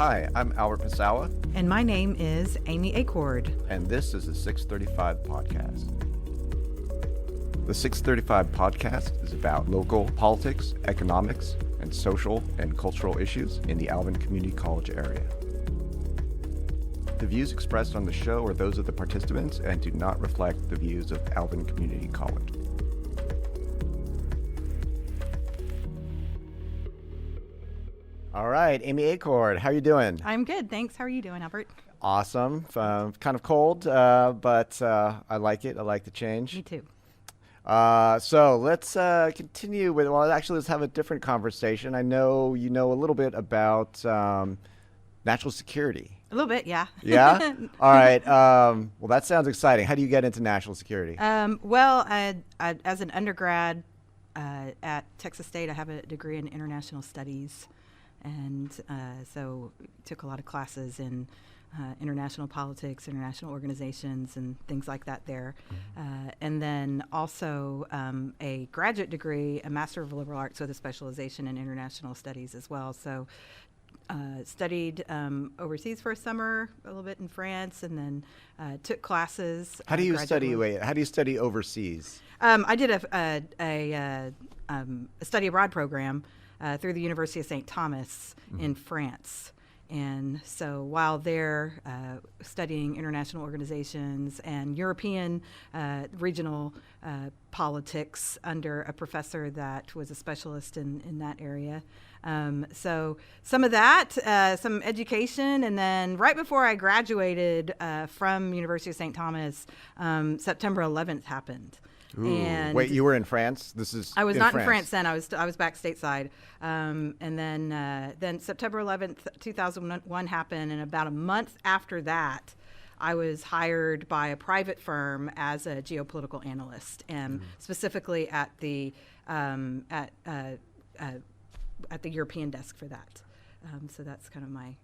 Hi, I'm Albert Pasaoa. And my name is Amy Acord. And this is the 635 podcast. The 635 podcast is about local politics, economics, and social and cultural issues in the Alvin Community College area. The views expressed on the show are those of the participants and do not reflect the views of Alvin Community College. All right, Amy Acord, how are you doing? I'm good, thanks. How are you doing, Albert? Awesome. Kind of cold, but I like it. I like the change. Me too. So let's continue with, actually, let's have a different conversation. I know you know a little bit about national security. A little bit, yeah. Yeah? All right. Well, that sounds exciting. How do you get into national security? I as an undergrad at Texas State, I have a degree in international studies. And so took a lot of classes in international politics, international organizations, and things like that there. And then also a graduate degree, a Master of Liberal Arts with a specialization in international studies as well. So studied overseas for a summer, a little bit in France, and then took classes. How do you study? How do you study overseas? I did a study abroad program through the University of St. Thomas in France. And so while they're studying international organizations and European regional politics under a professor that was a specialist in that area. So some of that, some education, and then right before I graduated from University of St. Thomas, September 11th happened. Ooh. Wait, you were in France? I was not in France then. I was back stateside, and then September 11th, 2001 happened, and about a month after that, I was hired by a private firm as a geopolitical analyst, and specifically at the European desk for that. So that's kind of my.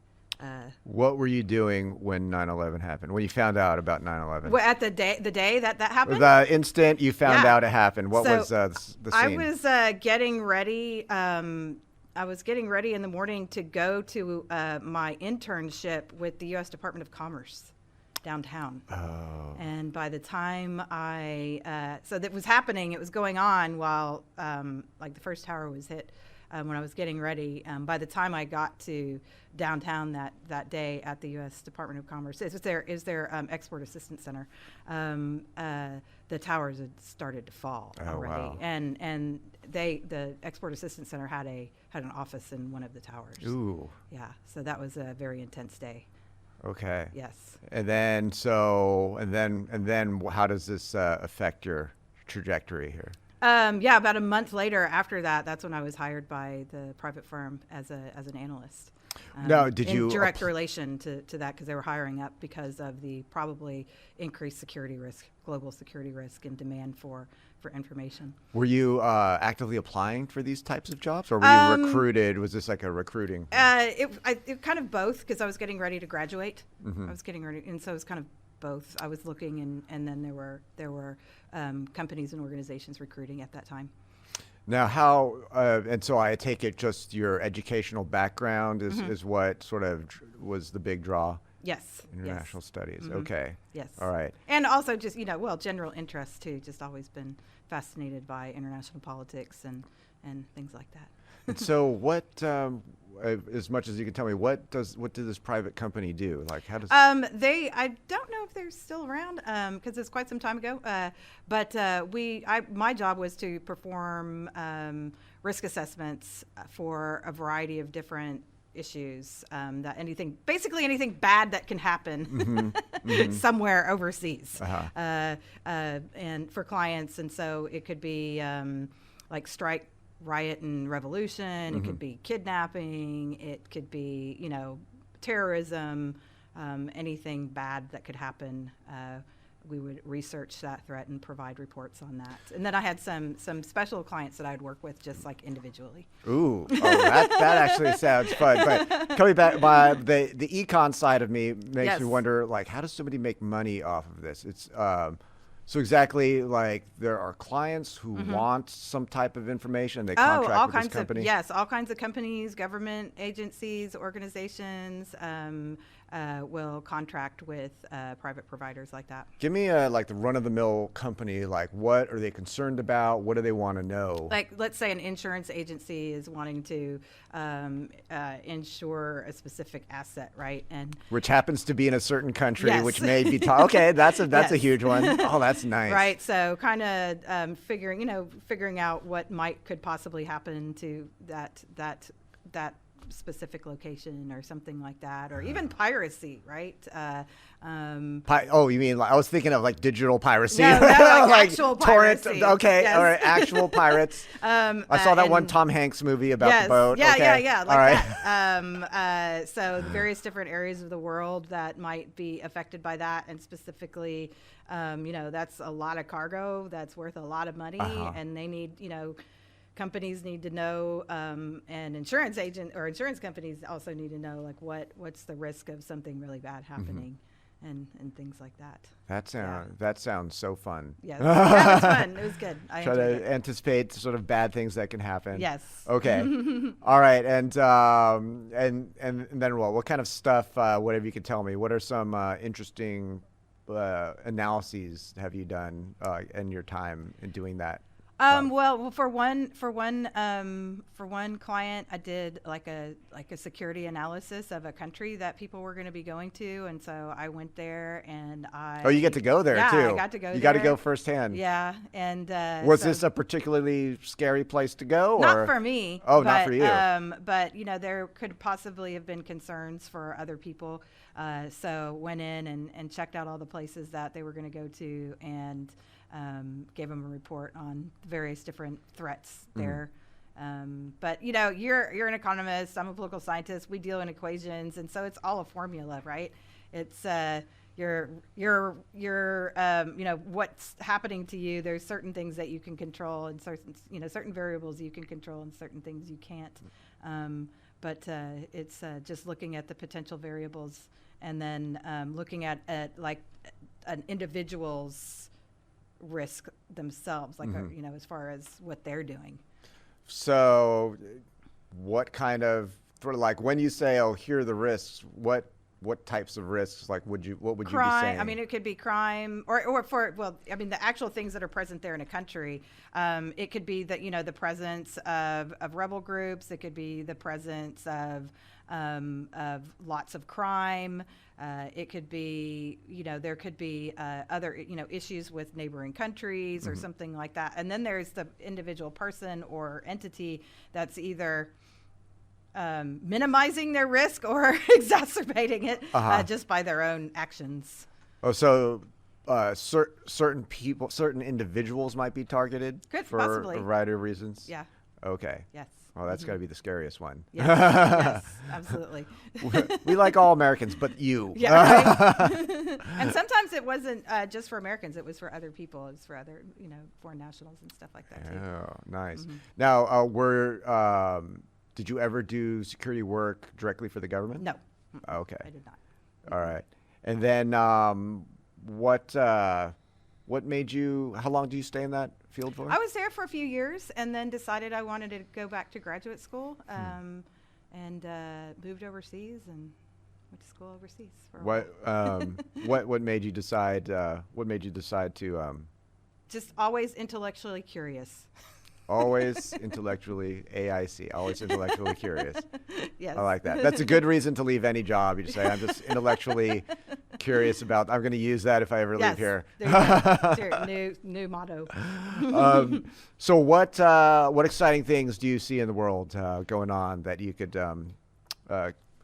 What were you doing when 9/11 happened? When you found out about 9/11? Well, at the day that happened. The instant you found out it happened. What was the scene? I was getting ready. I was getting ready in the morning to go to my internship with the U.S. Department of Commerce downtown. Oh. And by the time so that was happening, it was going on while like the first tower was hit. When I was getting ready, by the time I got to downtown that day at the U.S. Department of Commerce, is their Export Assistance Center, the towers had started to fall already, wow. and the Export Assistance Center had an office in one of the towers. Ooh. Yeah, so that was a very intense day. Okay. Yes. And then how does this affect your trajectory here? About a month later after that, that's when I was hired by the private firm as an analyst. Now, did you in direct relation to that, because they were hiring up because of the probably increased security risk, global security risk, and demand for information. Were you actively applying for these types of jobs, or were you recruited? Was this like a recruiting? It kind of both, because I was getting ready to graduate. Mm-hmm. I was getting ready, and so it was kind of both. I was looking, and then there were companies and organizations recruiting at that time. Now, how and so I take it just your educational background is what sort of was the big draw. Yes. International studies. Mm-hmm. Okay. Yes. All right. And also just general interest too. Just always been fascinated by international politics and things like that. And so, what? As much as you can tell me, what did this private company do? Like, how does? I don't know if they're still around because it's quite some time ago. But my job was to perform risk assessments for a variety of different issues. Basically anything bad that can happen somewhere overseas, and for clients. And so it could be like strike, riot, and revolution. It could be kidnapping. It could be, terrorism, anything bad that could happen. We would research that threat and provide reports on that. And then I had some special clients that I'd work with just like individually. Ooh, that actually sounds fun. But coming back, the econ side of me makes me wonder, like, how does somebody make money off of this? It's So exactly, like there are clients who want some type of information. They contract all with this kinds company. yes, all kinds of companies, government agencies, organizations will contract with private providers like that. Give me like the run-of-the-mill company. Like, what are they concerned about? What do they want to know? Like, let's say an insurance agency is wanting to insure a specific asset, right? And which happens to be in a certain country, Yes. which may be okay. That's a Yes. huge one. Oh, that's nice. Right, so kind of figuring out what could possibly happen to that specific location or something like that, or even piracy, right? Oh, you mean, like, I was thinking of like digital piracy. No, like actual torrent. piracy. Okay, Yes. all right, actual pirates. I saw that one Tom Hanks movie about the boat. Yeah, okay. yeah, like all right. that. So various different areas of the world that might be affected by that, and specifically, that's a lot of cargo that's worth a lot of money, and they need, companies need to know, and insurance companies also need to know, like, what's the risk of something really bad happening, and things like that. That sounds so fun. Yeah, that was fun. It was good. I Try enjoyed to it. anticipate sort of bad things that can happen. Yes. Okay. All right. And then what kind of stuff? Whatever you could tell me. What are some interesting analyses have you done in your time in doing that? Well, for one client, I did like a security analysis of a country that people were going to be going to, and so I went there and Oh, you get to go there too. Yeah, I got to go. You got to go firsthand. Yeah, and was this a particularly scary place to go? Not or? for me. Oh, but, not for you. But there could possibly have been concerns for other people. So went in and checked out all the places that they were going to go to, and gave them a report on various different threats there. But you're an economist. I'm a political scientist. We deal in equations, and so it's all a formula, right? It's what's happening to you. There's certain things that you can control, and certain variables you can control, and certain things you can't. But it's just looking at the potential variables, and then looking at like an individual's risk themselves, like as far as what they're doing. So what kind of, sort of like, when you say, oh, here are the risks, what types of risks, like, what would you be saying? I mean, it could be crime, or the actual things that are present there in a country. It could be that, the presence of rebel groups. It could be the presence of lots of crime. It could be, there could be other, issues with neighboring countries or something like that. And then there's the individual person or entity that's either minimizing their risk or exacerbating it just by their own actions. Oh, so certain people, certain individuals might be targeted for possibly. a variety of reasons? Yeah. Okay. Yes. Well, that's got to be the scariest one. Yes, yes, absolutely. We like all Americans, but you. Yeah, right. And sometimes it wasn't just for Americans; it was for other people. It was for other, foreign nationals and stuff like that too. Oh, nice. Now, did you ever do security work directly for the government? No. Okay. I did not. All right. And then, what made you? How long do you stay in that field for? I was there for a few years, and then decided I wanted to go back to graduate school, and moved overseas and went to school overseas for a while. What made you decide? What made you decide to? Just always intellectually curious. Always intellectually AIC. Always intellectually curious. Yes. I like that. That's a good reason to leave any job. You just say, I'm just intellectually curious about. I'm going to use that if I ever leave here. There you go. It's your new motto. So what exciting things do you see in the world going on that you could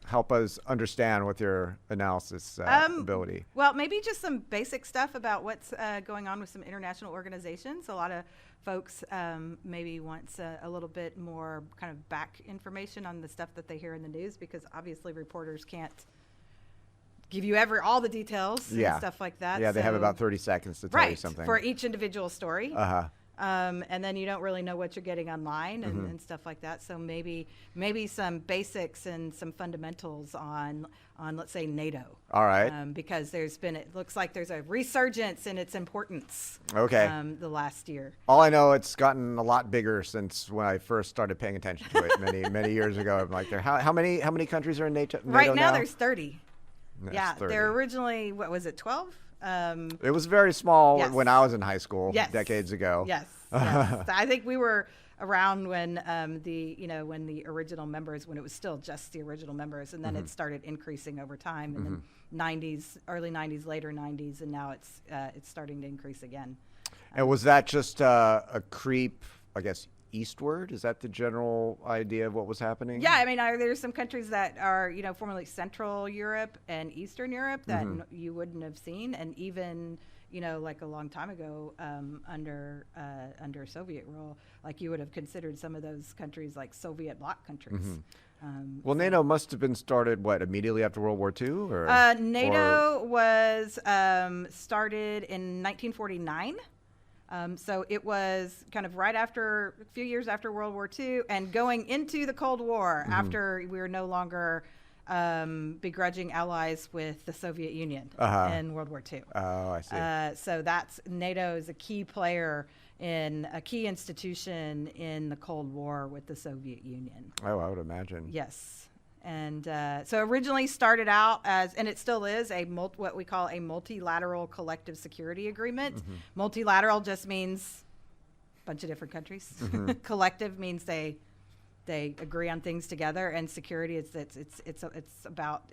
help us understand with your analysis ability? Well, maybe just some basic stuff about what's going on with some international organizations. A lot of folks maybe wants a little bit more kind of back information on the stuff that they hear in the news, because obviously reporters can't give you all the details and stuff like that. Yeah, they have about 30 seconds to tell you something. For each individual story. and then you don't really know what you're getting online and stuff like that. So maybe some basics and some fundamentals on let's say NATO. All right. Because it looks like there's a resurgence in its importance. Okay. The last year. All I know, it's gotten a lot bigger since when I first started paying attention to it many years ago. I'm like, how many countries are in NATO? Right now there's 30. That's 30. They're originally, what was it, 12? It was very small Yes. when I was in high school Yes. decades ago. Yes. I think we were around when when the original members, when it was still just the original members, and then it started increasing over time in the 90s, early 90s, later 90s, and now it's starting to increase again. And was that just a creep, I guess, eastward? Is that the general idea of what was happening? Yeah, I mean, there's some countries that are, formerly Central Europe and Eastern Europe that you wouldn't have seen, and even, like a long time ago, under Soviet rule, like you would have considered some of those countries like Soviet bloc countries. Well, NATO must have been started, immediately after World War II? NATO was started in 1949. So it was kind of right after, a few years after World War II, and going into the Cold War after we were no longer begrudging allies with the Soviet Union in World War II. Oh, I see. So NATO is a key player in a key institution in the Cold War with the Soviet Union. Oh, I would imagine. Yes. And so originally started out as, and it still is, what we call a multilateral collective security agreement. Multilateral just means a bunch of different countries. Collective means they agree on things together, and security it's about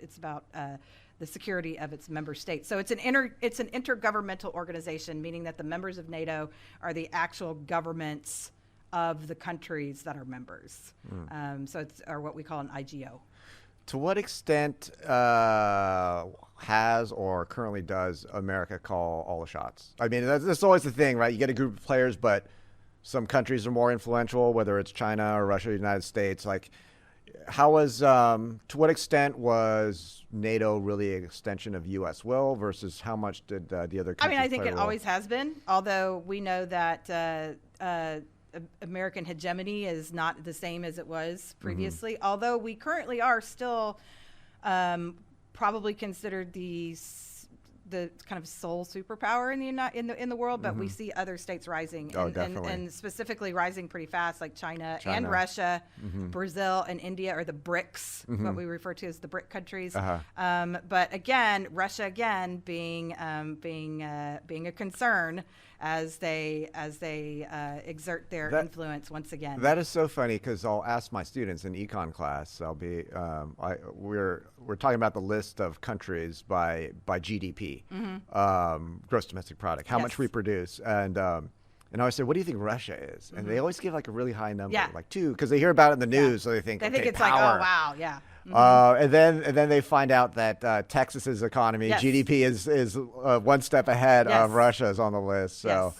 the security of its member states. So it's an intergovernmental organization, meaning that the members of NATO are the actual governments of the countries that are members. So it's what we call an IGO. To what extent has or currently does America call all the shots? I mean, that's always the thing, right? You get a group of players, but some countries are more influential, whether it's China or Russia or the United States. Like, to what extent was NATO really an extension of U.S. will versus how much did the other countries I mean, I think play it a role? always has been, although we know that American hegemony is not the same as it was previously, although we currently are still probably considered the kind of sole superpower in the world, but we see other states rising, and specifically rising pretty fast, like China. And Russia, Brazil, and India are the BRICS, what we refer to as the BRIC countries. But again, Russia being a concern as they exert their influence once again. That is so funny, because I'll ask my students in econ class. We're talking about the list of countries by GDP, gross domestic product, how much we produce, and I always say, what do you think Russia is? And they always give like a really high number, like 2, because they hear about it in the news, so they think it's power. like, oh wow, yeah. And then they find out that Texas's economy, GDP, is one step ahead of Russia's on the list. So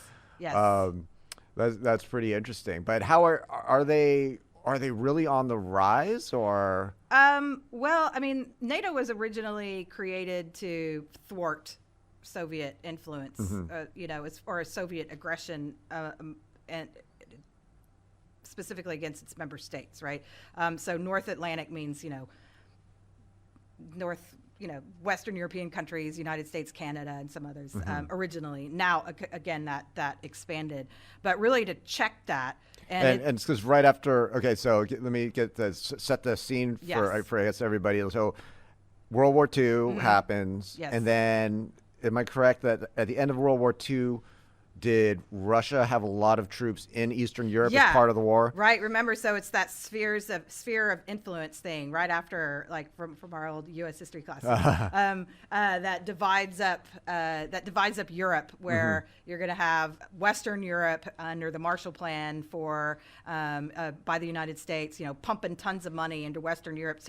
that's pretty interesting. But how are they really on the rise, or? Well, I mean, NATO was originally created to thwart Soviet influence, or Soviet aggression, and specifically against its member states, right? So North Atlantic means, Western European countries, United States, Canada, and some others originally. Now, again, that expanded, but really to check that. And it's because right after, okay, so let me set the scene for I guess everybody. So World War II happens, and then, am I correct that at the end of World War II, did Russia have a lot of troops in Eastern Europe as part of the war? Right. Remember, so it's that sphere of influence thing right after, like from our old U.S. history class, that divides up Europe, where you're going to have Western Europe under the Marshall Plan by the United States, pumping tons of money into Western Europe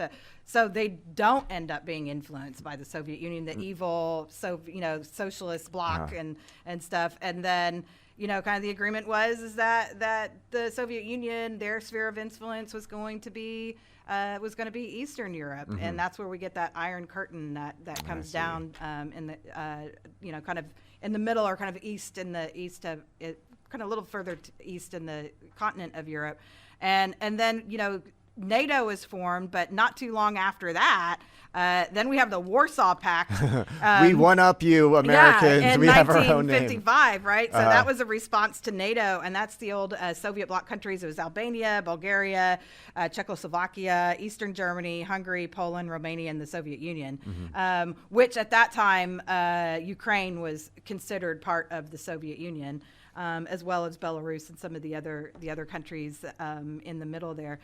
so they don't end up being influenced by the Soviet Union, the evil socialist bloc and stuff. And then, kind of the agreement was that the Soviet Union, their sphere of influence was going to be Eastern Europe, and that's where we get that Iron Curtain that comes down in the kind of in the middle, or kind of east of it, kind of a little further east in the continent of Europe. And then, NATO was formed, but not too long after that, then we have the Warsaw Pact. We one up you Americans. In we have our own name. 1955, right? So that was a response to NATO, and that's the old Soviet bloc countries. It was Albania, Bulgaria, Czechoslovakia, Eastern Germany, Hungary, Poland, Romania, and the Soviet Union, which at that time, Ukraine was considered part of the Soviet Union. As well as Belarus and some of the other countries in the middle there.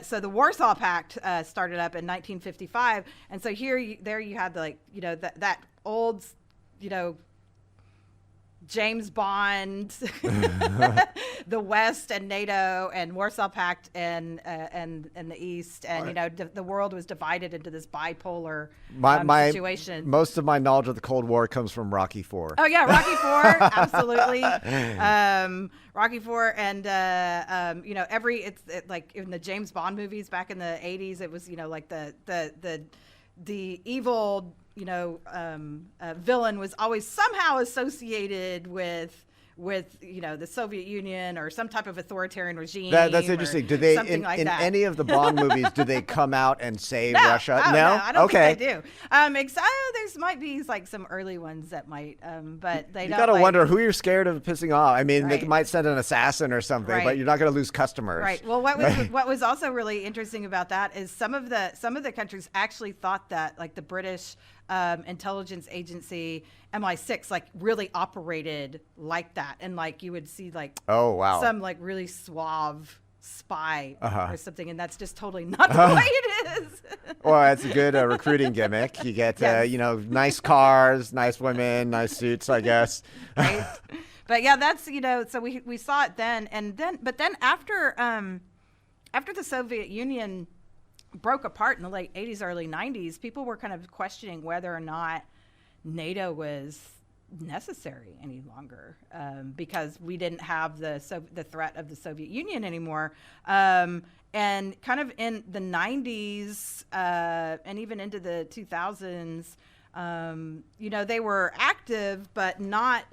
So the Warsaw Pact started up in 1955, and so there you had that old, James Bond, the West and NATO and Warsaw Pact and the East, and the world was divided into this bipolar situation. Most of my knowledge of the Cold War comes from Rocky IV. Oh yeah, Rocky IV, absolutely. Rocky IV, and like in the James Bond movies back in the 80s, it was like the evil villain was always somehow associated with the Soviet Union or some type of authoritarian regime. That's interesting. Do they in any of the Bond movies do they come out and save Russia? No, I don't think they do. There might be like some early ones that might, but they don't. You gotta wonder who you're scared of pissing off. I mean, Right. they might send an assassin or something, Right. but you're not gonna lose customers. Right. Well, what was also really interesting about that is some of the countries actually thought that like the British intelligence agency MI6 like really operated like that, and like you would see like some like really suave spy or something, and that's just totally not the way it is. Well, it's a good recruiting gimmick. You get nice cars, nice women, nice suits, I guess. Right. But yeah, that's so we saw it then, but then after the Soviet Union broke apart in the late 80s, early 90s, people were kind of questioning whether or not NATO was necessary any longer, because we didn't have the threat of the Soviet Union anymore. And kind of in the 90s and even into the 2000s, they were active, but not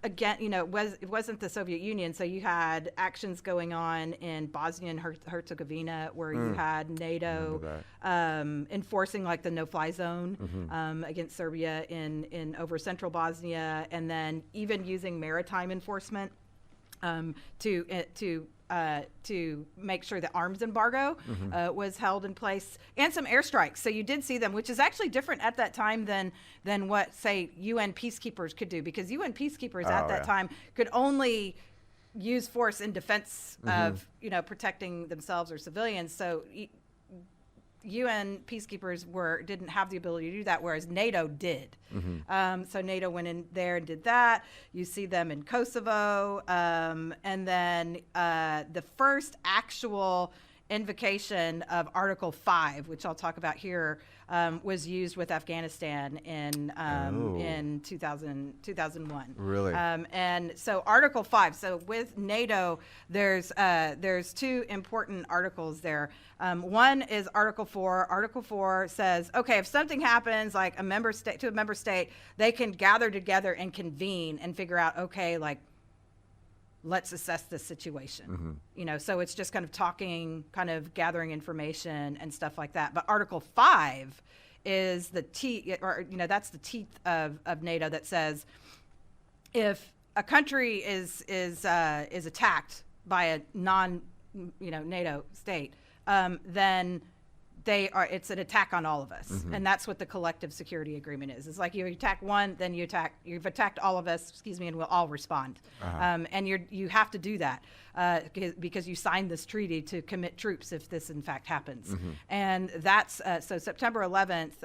again, it wasn't the Soviet Union. So you had actions going on in Bosnia and Herzegovina where you had NATO enforcing like the no-fly zone against Serbia in over central Bosnia, and then even using maritime enforcement to make sure the arms embargo was held in place, and some airstrikes. So you did see them, which is actually different at that time than what, say, UN peacekeepers could do, because UN peacekeepers at that time could only use force in defense of protecting themselves or civilians. So UN peacekeepers didn't have the ability to do that, whereas NATO did. So NATO went in there and did that. You see them in Kosovo. And then the first actual invocation of Article 5, which I'll talk about here, was used with Afghanistan in 2001. Really? And so Article 5. So with NATO, there's two important articles there. One is Article 4. Article 4 says, okay, if something happens like a member state, they can gather together and convene and figure out, okay, like, let's assess this situation. So it's just kind of talking, kind of gathering information and stuff like that. But Article 5 is the teeth, or that's the teeth of NATO, that says if a country is attacked by a non NATO state, then it's an attack on all of us. And that's what the collective security agreement is. It's like you attack one, then you've attacked all of us, and we'll all respond. And you have to do that because you signed this treaty to commit troops if this in fact happens. And that's so September 11th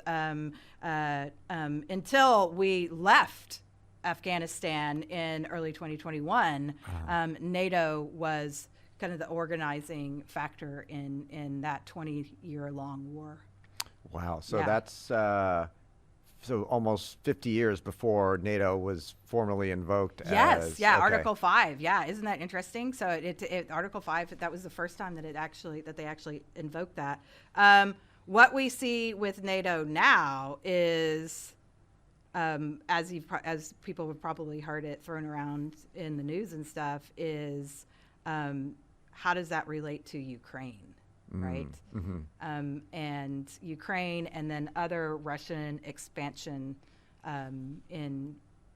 until we left Afghanistan in early 2021, NATO was kind of the organizing factor in that 20-year-long war. Wow. So that's so almost 50 years before NATO was formally invoked. Yes. Article 5. Yeah. Isn't that interesting? So it Article 5, that was the first time that they actually invoked that. What we see with NATO now is as people have probably heard it thrown around in the news and stuff, is how does that relate to Ukraine, right? And Ukraine, and then other Russian expansion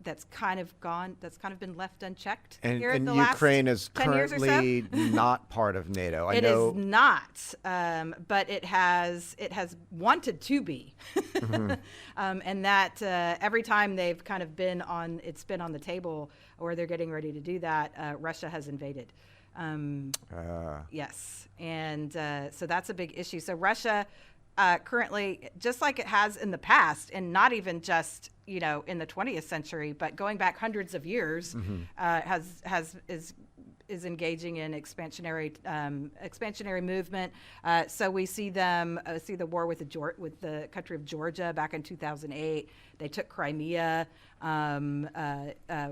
that's kind of been left unchecked here in the Ukraine last is 10 years or so. currently not part of NATO. It is not, but it has wanted to be, and that every time they've kind of it's been on the table, or they're getting ready to do that, Russia has invaded. Yes, and so that's a big issue. So Russia currently, just like it has in the past, and not even just in the 20th century, but going back hundreds of years, is engaging in expansionary movement. So we see them see the war with the country of Georgia back in 2008. They took Crimea,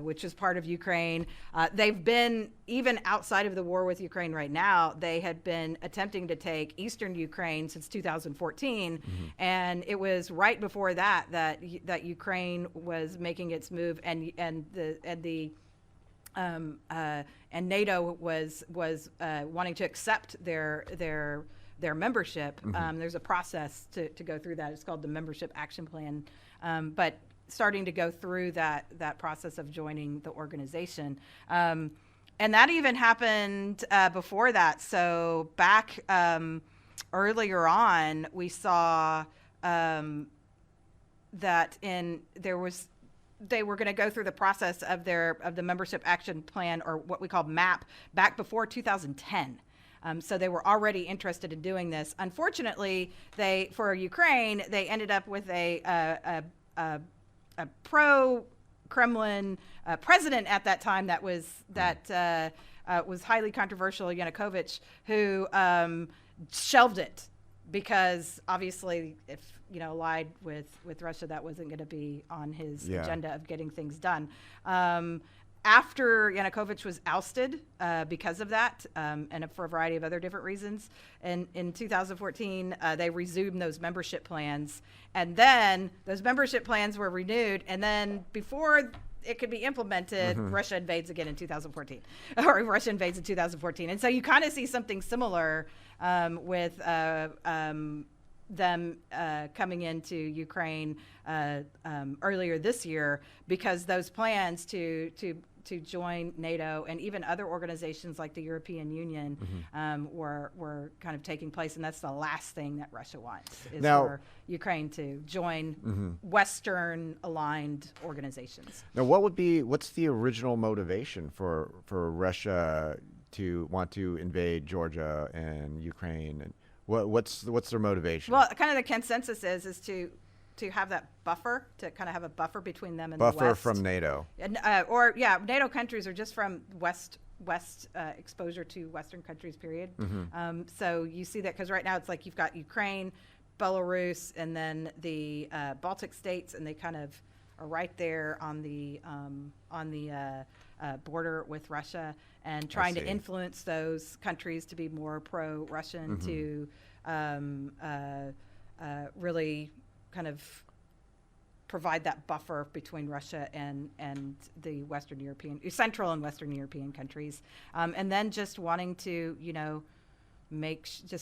which is part of Ukraine. They've been, even outside of the war with Ukraine right now, they had been attempting to take eastern Ukraine since 2014, and it was right before that Ukraine was making its move, and NATO was wanting to accept their membership. There's a process to go through that. It's called the Membership Action Plan, but starting to go through that process of joining the organization. And that even happened before that. So back earlier on, we saw that they were going to go through the process of the Membership Action Plan, or what we call MAP, back before 2010. So they were already interested in doing this. Unfortunately, for Ukraine, they ended up with a pro-Kremlin president at that time that was highly controversial, Yanukovych, who shelved it because obviously, if allied with Russia, that wasn't going to be on his agenda of getting things done. After Yanukovych was ousted because of that, and for a variety of other different reasons, and in 2014 they resumed those membership plans, and then those membership plans were renewed, and then before it could be implemented, Russia invades again in 2014, or Russia invades in 2014, and so you kind of see something similar with them coming into Ukraine earlier this year, because those plans to join NATO and even other organizations like the European Union were kind of taking place, and that's the last thing that Russia wants, is for Ukraine to join Western aligned organizations. Now, what's the original motivation for Russia to want to invade Georgia and Ukraine, and what's their motivation? Well, kind of the consensus is to have that buffer, to kind of have a buffer between them and the West. Buffer from NATO. And, NATO countries are just from West exposure to Western countries, period. So you see that, because right now it's like you've got Ukraine, Belarus, and then the Baltic states, and they kind of are right there on the border with Russia, and trying to influence those countries to be more pro-Russian, to really kind of provide that buffer between Russia and the Central and Western European countries, and then just wanting to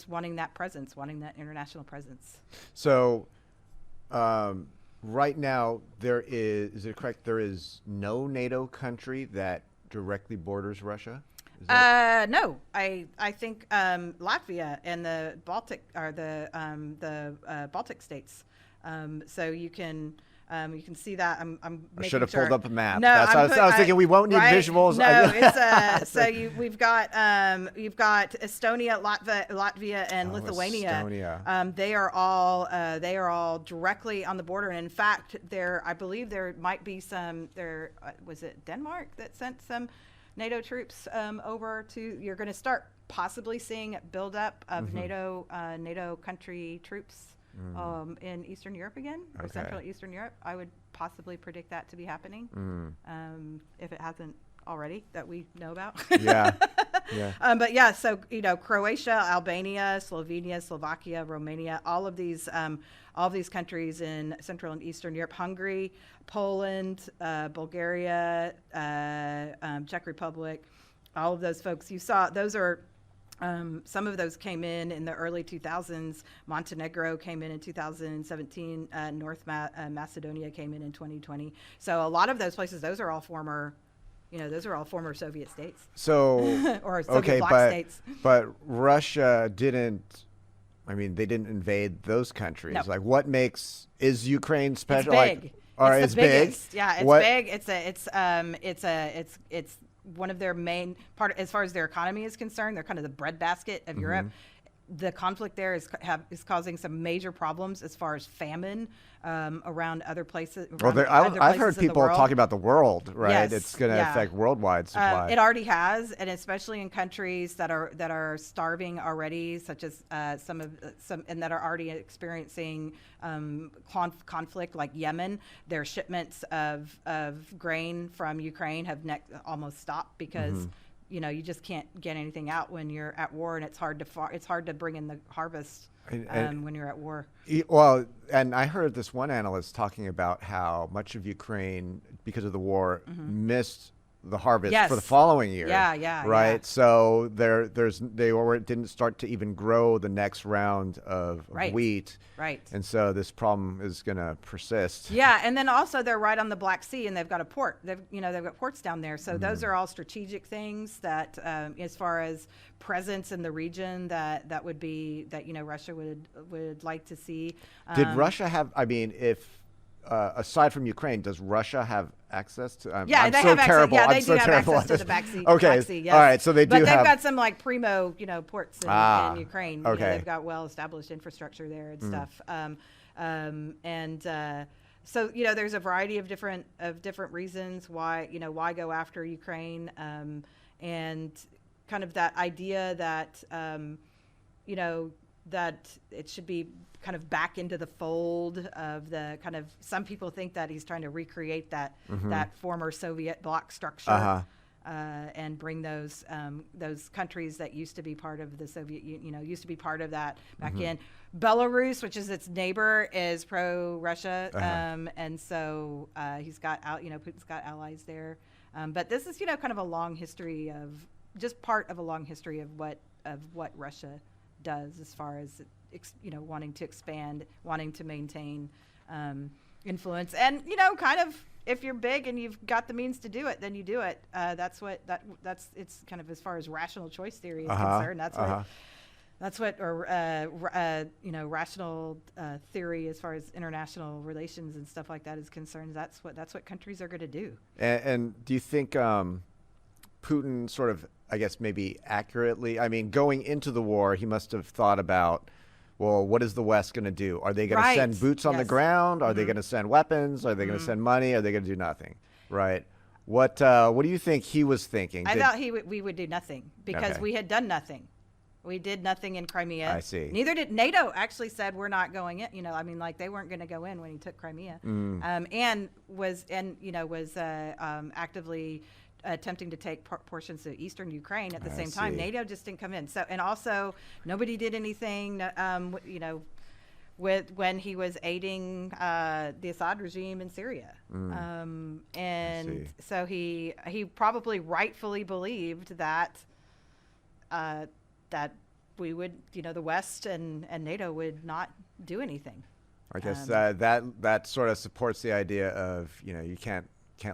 wanting that presence, wanting that international presence. So right now, is it correct, there is no NATO country that directly borders Russia? No, I think Latvia and the Baltic are the Baltic states. So you can see that. I'm I should have pulled up a map. No, I was thinking we won't need visuals. No, it's so you've got Estonia, Latvia, and Lithuania. Estonia. They are all directly on the border, and in fact, I believe there might be some. Was it Denmark that sent some NATO troops over to? You're going to start possibly seeing buildup of NATO country troops in Eastern Europe again, or Central Eastern Europe. I would possibly predict that to be happening, if it hasn't already, that we know about. Yeah. Yeah. But yeah, so Croatia, Albania, Slovenia, Slovakia, Romania, all of these countries in Central and Eastern Europe, Hungary, Poland, Bulgaria, Czech Republic, all of those folks you saw, those are some of those came in the early 2000s. Montenegro came in 2017. North Macedonia came in 2020. So a lot of those places, those are all former Soviet states. So or Soviet okay, bloc states. but Russia didn't. I mean, they didn't invade those countries. No. Like, what is Ukraine special? It's big. Like, or it's it's the big. biggest. Yeah, it's What- big. It's one of their main part as far as their economy is concerned. They're kind of the breadbasket of Europe. The conflict there is causing some major problems as far as famine around other places. Well, other I've places heard in the people world. talking about the world, right? Yes, It's going to yeah. affect worldwide supply. It already has, and especially in countries that are starving already, such as some and that are already experiencing conflict, like Yemen. Their shipments of grain from Ukraine have almost stopped because you just can't get anything out when you're at war, and it's hard to bring in the harvest when you're at war. Well, and I heard this one analyst talking about how much of Ukraine, because of the war, missed the harvest Yes. for the following year. Yeah, right. yeah. So they didn't start to even grow the next round of Right. wheat. Right. And so this problem is going to persist. Yeah, and then also they're right on the Black Sea, and they've got a port. They've got ports down there. So those are all strategic things that, as far as presence in the region, that would be that Russia would like to see. Did Russia have? I mean, if aside from Ukraine, does Russia have access to? Yeah, I'm they so have access. terrible. Yeah, I'm they so do have terrible access at to this. the Black Sea. Okay, Black Sea, yes. all right. So they do but they've have. got some like primo, ports in Ukraine. Okay. They've got well-established infrastructure there and stuff. So there's a variety of different reasons why go after Ukraine, and kind of that idea that that it should be kind of back into the fold of the kind of, some people think that he's trying to recreate that former Soviet bloc structure. And bring those countries that used to be part of the Soviet Union, used to be part of that back in. Belarus, which is its neighbor, is pro-Russia, and so he's got Putin's got allies there. But this is kind of a long history of part of a long history of what Russia does as far as wanting to expand, wanting to maintain influence, and kind of. If you're big and you've got the means to do it, then you do it. That's it's kind of, as far as rational choice theory is concerned. That's what rational theory as far as international relations and stuff like that is concerned. That's what countries are going to do. And do you think Putin sort of, I guess, maybe accurately? I mean, going into the war, he must have thought about, well, what is the West going to do? Are they going to send boots on the ground? Are they going to send weapons? Are they going to send money? Are they going to do nothing? Right. What do you think he was thinking? I thought we would do nothing because we had done nothing. We did nothing in Crimea. I see. Neither did NATO. Actually said we're not going in. They weren't going to go in when he took Crimea, and was actively attempting to take portions of eastern Ukraine at the same time. NATO just didn't come in. So, and also nobody did anything, with when he was aiding the Assad regime in Syria. And so he probably rightfully believed that that we would, the West and NATO would not do anything. I guess that sort of supports the idea of, you can't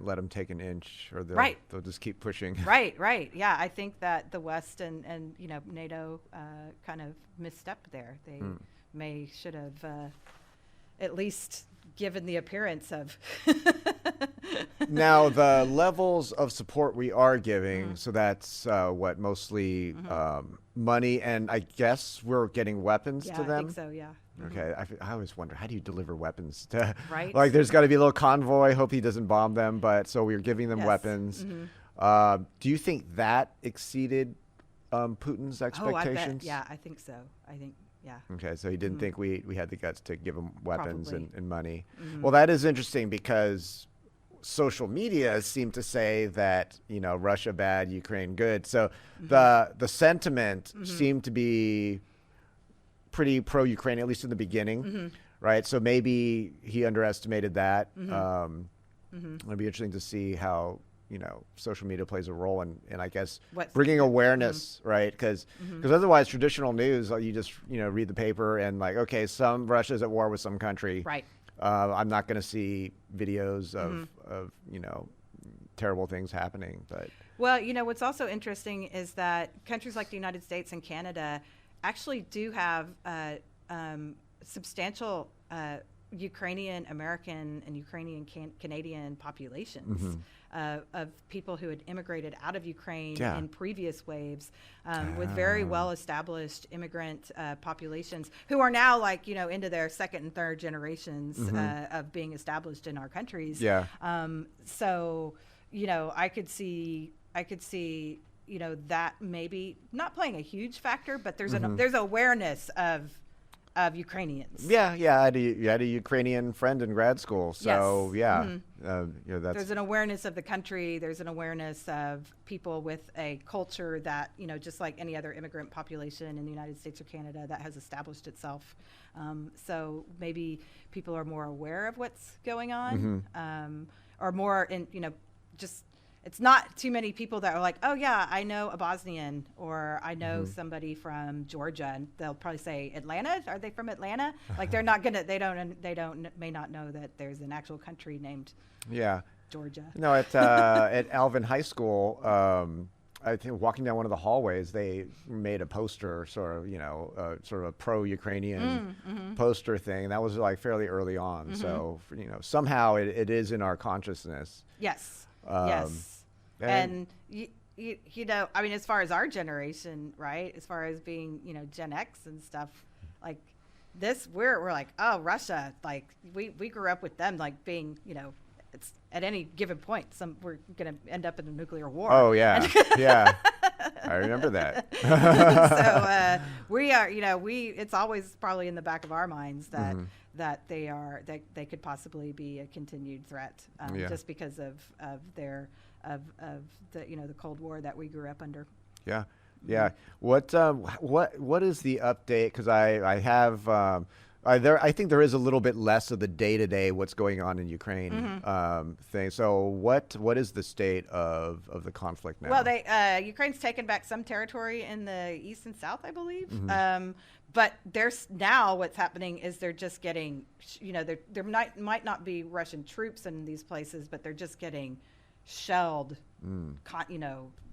let them take an inch, or they'll just keep pushing. Right. Yeah, I think that the West and NATO kind of misstepped there. They should have at least given the appearance of. Now, the levels of support we are giving, so that's mostly money, and I guess we're getting weapons to them? Yeah, I think so, yeah. Okay, I always wonder, how do you deliver weapons to, right? Like, there's got to be a little convoy, hope he doesn't bomb them, but so we're giving them weapons. Do you think that exceeded Putin's expectations? Yeah, I think so. Yeah. Okay, so he didn't think we had the guts to give him weapons Probably. and money. Well, that is interesting because social media seem to say that, Russia bad, Ukraine good. So the sentiment seemed to be pretty pro-Ukraine, at least in the beginning, right? So maybe he underestimated that. It'll be interesting to see how, social media plays a role in I guess bringing awareness, right? Because otherwise traditional news, you just, read the paper and like, okay, Russia's at war with some country. Right. I'm not going to see videos of terrible things happening. But well, what's also interesting is that countries like the United States and Canada actually do have substantial Ukrainian American and Ukrainian Canadian populations of people who had immigrated out of Ukraine in previous waves, with very well established immigrant populations who are now like into their second and third generations of being established in our countries. So I could see that maybe not playing a huge factor, but there's awareness of Ukrainians. Yeah, I had a Ukrainian friend in grad school, so that's. There's an awareness of the country. There's an awareness of people with a culture that just like any other immigrant population in the United States or Canada that has established itself. So maybe people are more aware of what's going on, or more in just. It's not too many people that are like, oh yeah, I know a Bosnian, or I know somebody from Georgia, and they'll probably say Atlanta. Are they from Atlanta? Like they may not know that there's an actual country named Georgia. No, at Alvin High School, I think walking down one of the hallways, they made a poster, sort of a pro-Ukrainian poster thing. And that was like fairly early on. So somehow it is in our consciousness. Yes. Yes. And I mean, as far as our generation, right? As far as being, Gen X and stuff, like this, we're like, oh, Russia, like we grew up with them, like being, it's at any given point, we're going to end up in a nuclear war. Oh yeah. Yeah. I remember that. So we are, it's always probably in the back of our minds that they could possibly be a continued threat, just because of their the Cold War that we grew up under. Yeah. Yeah. What is the update? Because I have I think there is a little bit less of the day-to-day what's going on in Ukraine thing. So what is the state of the conflict now? Well, Ukraine's taken back some territory in the east and south, I believe. But there's now what's happening is they're just getting, there might not be Russian troops in these places, but they're just getting shelled,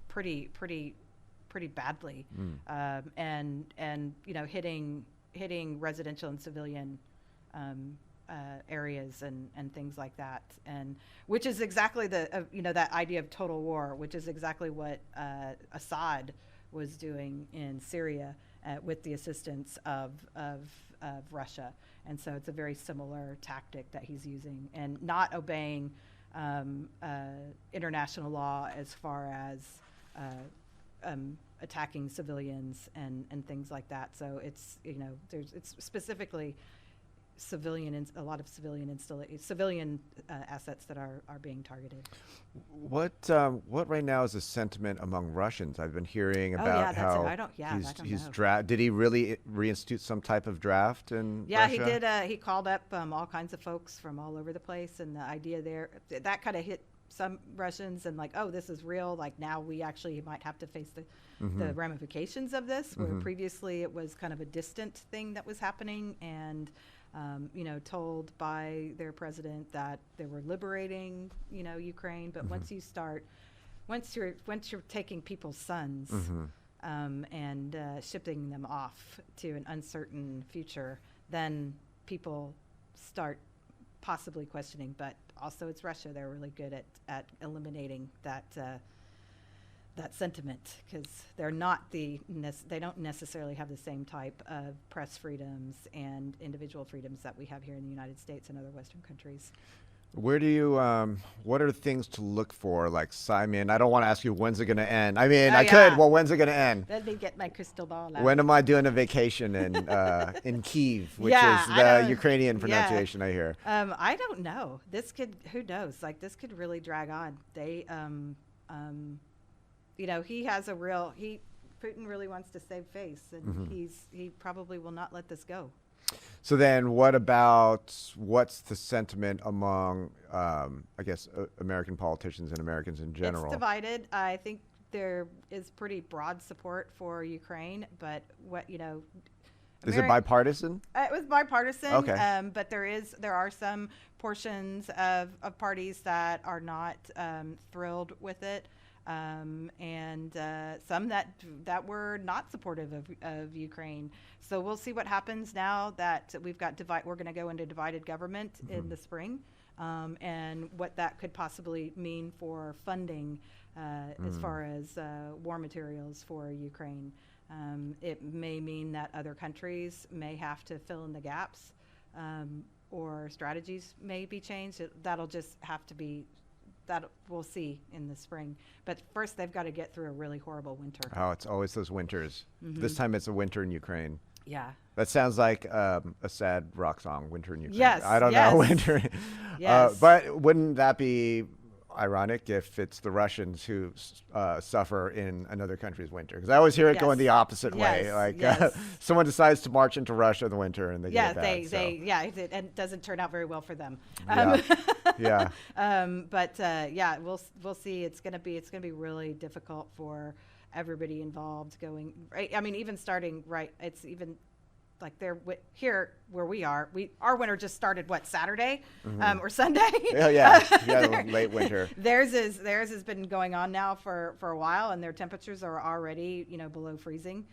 pretty badly, and hitting residential and civilian areas and things like that, and which is exactly that idea of total war, which is exactly what Assad was doing in Syria with the assistance of Russia. And so it's a very similar tactic that he's using, and not obeying international law as far as attacking civilians and things like that. So it's it's specifically a lot of civilian assets that are being targeted. What right now is the sentiment among Russians? I've been hearing about did he really reinstitute some type of draft in Russia? He did. He called up all kinds of folks from all over the place, and the idea there that kind of hit some Russians, and like, oh, this is real. Like now we actually might have to face the ramifications of this, where previously it was kind of a distant thing that was happening, and told by their president that they were liberating, Ukraine. But once you're taking people's sons and shipping them off to an uncertain future, then people start possibly questioning. But also, it's Russia; they're really good at eliminating that sentiment, because they don't necessarily have the same type of press freedoms and individual freedoms that we have here in the United States and other Western countries. Where do you, what are things to look for? Like, Simon, I don't want to ask you when's it going to end. I mean, I could. Well, when's it going to end? Let me get my crystal ball out. When am I doing a vacation in Kyiv, which is the Ukrainian pronunciation I hear? I don't know. This could, who knows? Like, this could really drag on. They, you know, he has a real, Putin really wants to save face, and he probably will not let this go. So then what about, what's the sentiment among, I guess, American politicians and Americans in general? It's divided. I think there is pretty broad support for Ukraine, but what, you know. Is it bipartisan? It was bipartisan. Okay. But there are some portions of parties that are not thrilled with it. And some that were not supportive of Ukraine. So we'll see what happens now that we've got we're going to go into divided government in the spring, and what that could possibly mean for funding as far as war materials for Ukraine. It may mean that other countries may have to fill in the gaps, or strategies may be changed. That'll just have to be. That we'll see in the spring. But first, they've got to get through a really horrible winter. Oh, it's always those winters. This time it's a winter in Ukraine. Yeah. That sounds like a sad rock song, Winter in Ukraine. Yes. I don't know, winter. Yes. But wouldn't that be ironic if it's the Russians who suffer in another country's winter? Because I always hear it going the opposite way. Like someone decides to march into Russia in the winter and they get it bad. And it doesn't turn out very well for them. Yeah. We'll see. It's gonna be really difficult for everybody involved going right. I mean, even starting right. It's even like here where we are, our winter just started Saturday or Sunday. Late winter. Theirs has been going on now for a while, and their temperatures are already below freezing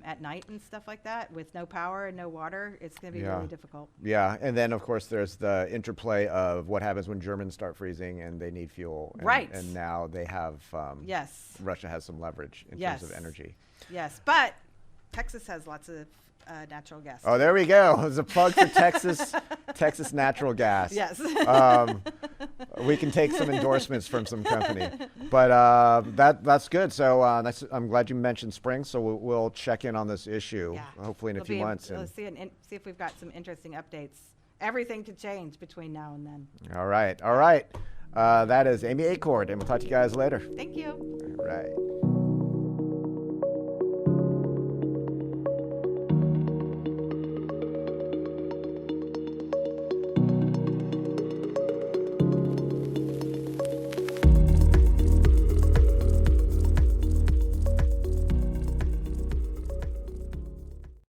at night and stuff like that. With no power and no water, it's going to be really difficult. Yeah, and then of course there's the interplay of what happens when Germans start freezing and they need fuel. And now they have Russia has some leverage in terms of energy. Yes, but Texas has lots of natural gas. Oh, there we go. There's a plug for Texas natural gas. Yes. We can take some endorsements from some company, but that's good. So I'm glad you mentioned spring. So we'll check in on this issue hopefully in a few months. We'll see if we've got some interesting updates. Everything could change between now and then. All right. That is Amy Acord, and we'll talk to you guys later. Thank you. All right.